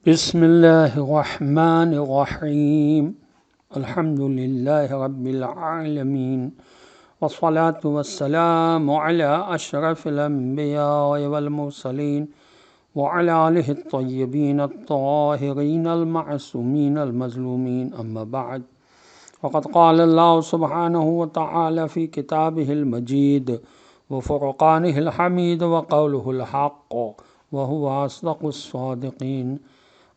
بسم اللہ الرحمن الرحیم الحمد للہ رب العالمین والصلاة والسلام علی اشرف الانبیاء والمرسلین وعلی آلہ الطیبین الطاہرین المعصومین المظلومین اما بعد وقد قال اللہ سبحانہ وتعالی فی کتابہ المجید وفرقانہ الحمید وقولہ الحق وهو اصدق الصادقین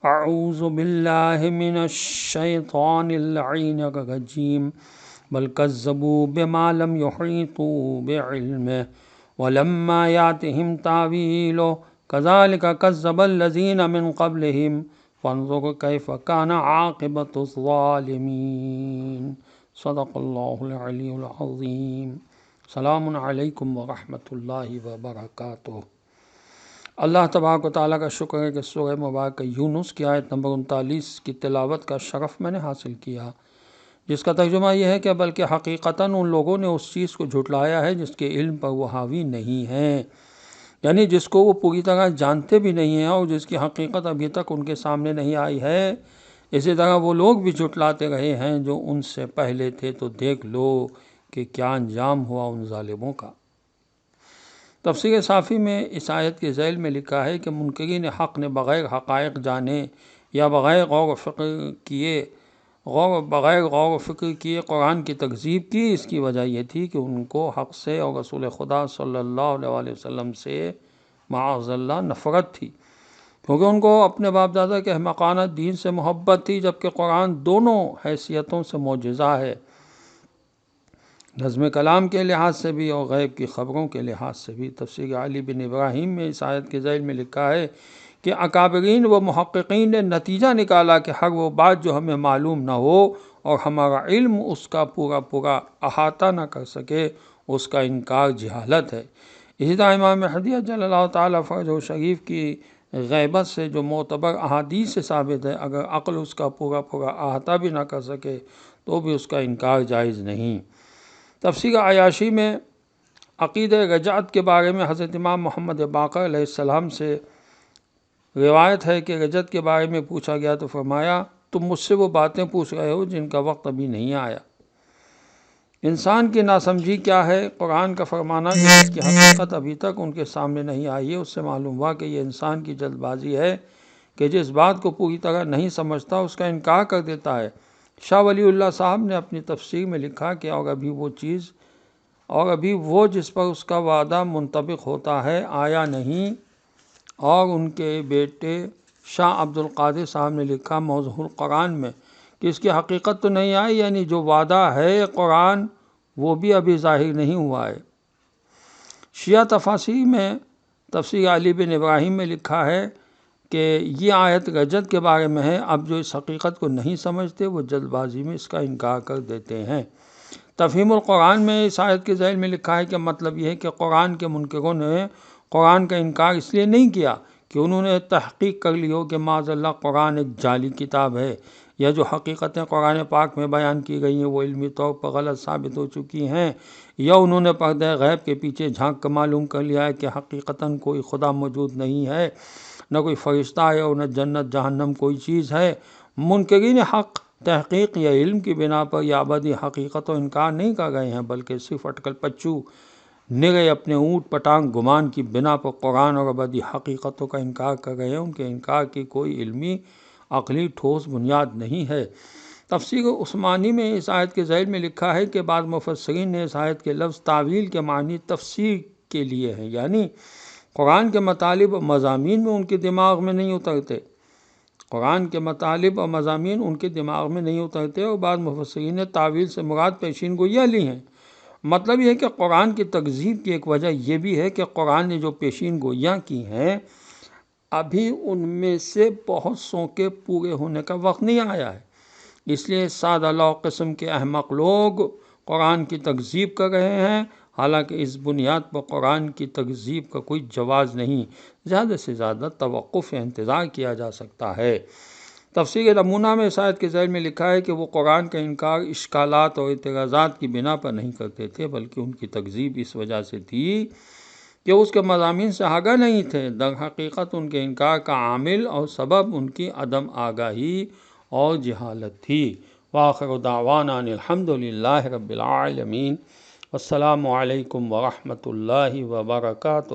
اعوذ باللہ من الشیطان اللعین الرجیم بل کذبوا بما لم یحیطوا بعلمہ ولما یاتہم تاویلہ کذالک کذب الذین من قبلہم فانظر کیف کان عاقبۃ الظالمین صدق اللہ العلی العظیم۔ السلام علیکم ورحمۃ اللہ وبرکاتہ۔ اللہ تبارک و تعالیٰ کا شکر ہے کہ سورہ مبارکہ یونس کی آیت نمبر 39 کی تلاوت کا شرف میں نے حاصل کیا، جس کا ترجمہ یہ ہے کہ بلکہ حقیقتاً ان لوگوں نے اس چیز کو جھٹلایا ہے جس کے علم پر وہ حاوی نہیں ہیں، یعنی جس کو وہ پوری طرح جانتے بھی نہیں ہیں اور جس کی حقیقت ابھی تک ان کے سامنے نہیں آئی ہے۔ اسی طرح وہ لوگ بھی جھٹلاتے رہے ہیں جو ان سے پہلے تھے، تو دیکھ لو کہ کیا انجام ہوا ان ظالموں کا۔ تفسیر صافی میں اس آیت کے ذیل میں لکھا ہے کہ منکرین حق نے بغیر حقائق جانے یا بغیر غور و فکر کیے قرآن کی تکذیب کی۔ اس کی وجہ یہ تھی کہ ان کو حق سے اور رسول خدا صلی اللہ علیہ وسلم سے معاذ اللہ نفرت تھی، کیونکہ ان کو اپنے باپ دادا کے احمقانہ دین سے محبت تھی، جبکہ قرآن دونوں حیثیتوں سے معجزہ ہے، نظم کلام کے لحاظ سے بھی اور غیب کی خبروں کے لحاظ سے بھی۔ تفسیر علی بن ابراہیم میں اس آیت کے ذیل میں لکھا ہے کہ اکابرین و محققین نے نتیجہ نکالا کہ ہر وہ بات جو ہمیں معلوم نہ ہو اور ہمارا علم اس کا پورا احاطہ نہ کر سکے، اس کا انکار جہالت ہے۔ اسی طرح امام مہدی جل اللہ تعالیٰ فرجہ شریف کی غیبت سے جو معتبر احادیث سے ثابت ہے، اگر عقل اس کا پورا احاطہ بھی نہ کر سکے تو بھی اس کا انکار جائز نہیں۔ تفسیر عیاشی میں عقیدہ رجعت کے بارے میں حضرت امام محمد باقر علیہ السلام سے روایت ہے کہ رجعت کے بارے میں پوچھا گیا تو فرمایا، تم مجھ سے وہ باتیں پوچھ رہے ہو جن کا وقت ابھی نہیں آیا۔ انسان کی ناسمجھی کیا ہے؟ قرآن کا فرمانا کہ اس کی حقیقت ابھی تک ان کے سامنے نہیں آئی ہے، اس سے معلوم ہوا کہ یہ انسان کی جلد بازی ہے کہ جس بات کو پوری طرح نہیں سمجھتا اس کا انکار کر دیتا ہے۔ شاہ ولی اللہ صاحب نے اپنی تفسیر میں لکھا کہ اور ابھی وہ جس پر اس کا وعدہ منطبق ہوتا ہے آیا نہیں، اور ان کے بیٹے شاہ عبد القادر صاحب نے لکھا موضوع القرآن میں کہ اس کی حقیقت تو نہیں آئی، یعنی جو وعدہ ہے قرآن وہ بھی ابھی ظاہر نہیں ہوا ہے۔ شیعہ تفاسیر میں تفسیر علی بن ابراہیم میں لکھا ہے کہ یہ آیت رجعت کے بارے میں ہے، اب جو اس حقیقت کو نہیں سمجھتے وہ جلد بازی میں اس کا انکار کر دیتے ہیں۔ تفہیم القرآن میں اس آیت کے ذیل میں لکھا ہے کہ مطلب یہ ہے کہ قرآن کے منکروں نے قرآن کا انکار اس لیے نہیں کیا کہ انہوں نے تحقیق کر لی ہو کہ معاذ اللہ قرآن ایک جعلی کتاب ہے، یا جو حقیقتیں قرآن پاک میں بیان کی گئی ہیں وہ علمی طور پر غلط ثابت ہو چکی ہیں، یا انہوں نے پردہ غیب کے پیچھے جھانک کر معلوم کر لیا ہے کہ حقیقتاً کوئی خدا موجود نہیں ہے، نہ کوئی فرشتہ ہے اور نہ جنت جہنم کوئی چیز ہے۔ منکرین حق تحقیق یا علم کی بنا پر یا ابدی حقیقت و انکار نہیں کر گئے ہیں، بلکہ صرف اٹکل پچو نرے اپنے اونٹ پٹانگ گمان کی بنا پر قرآن اور ابدی حقیقتوں کا انکار کر گئے ہیں۔ ان کے انکار کی کوئی علمی عقلی ٹھوس بنیاد نہیں ہے۔ تفسیر عثمانی میں اس آیت کے ذیل میں لکھا ہے کہ بعض مفسرین نے اس آیت کے لفظ تعویل کے معنی تفسیر کے لیے ہیں، یعنی قرآن کے مطالب اور مضامین میں ان کے دماغ میں نہیں اترتے، قرآن کے مطالب اور مضامین ان کے دماغ میں نہیں اترتے، اور بعض مفسرین نے تعویل سے مراد پیشین گوئیاں لی ہیں۔ مطلب یہ ہے کہ قرآن کی تکذیب کی ایک وجہ یہ بھی ہے کہ قرآن نے جو پیشین گوئیاں کی ہیں ابھی ان میں سے بہت سو کے پورے ہونے کا وقت نہیں آیا ہے، اس لیے سادہ لو قسم کے احمق لوگ قرآن کی تکذیب کر رہے ہیں، حالانکہ اس بنیاد پر قرآن کی تکذیب کا کوئی جواز نہیں، زیادہ سے زیادہ توقف یا انتظار کیا جا سکتا ہے۔ تفسیر نمونہ میں اس آیت کے ذیل میں لکھا ہے کہ وہ قرآن کا انکار اشکالات اور اعتراضات کی بنا پر نہیں کرتے تھے، بلکہ ان کی تکذیب اس وجہ سے تھی کہ اس کے مضامین سے آگاہ نہیں تھے، در حقیقت ان کے انکار کا عامل اور سبب ان کی عدم آگاہی اور جہالت تھی۔ وآخر دعوانا ان الحمد للہ رب العالمین۔ السلام علیکم ورحمۃ اللہ وبرکاتہ۔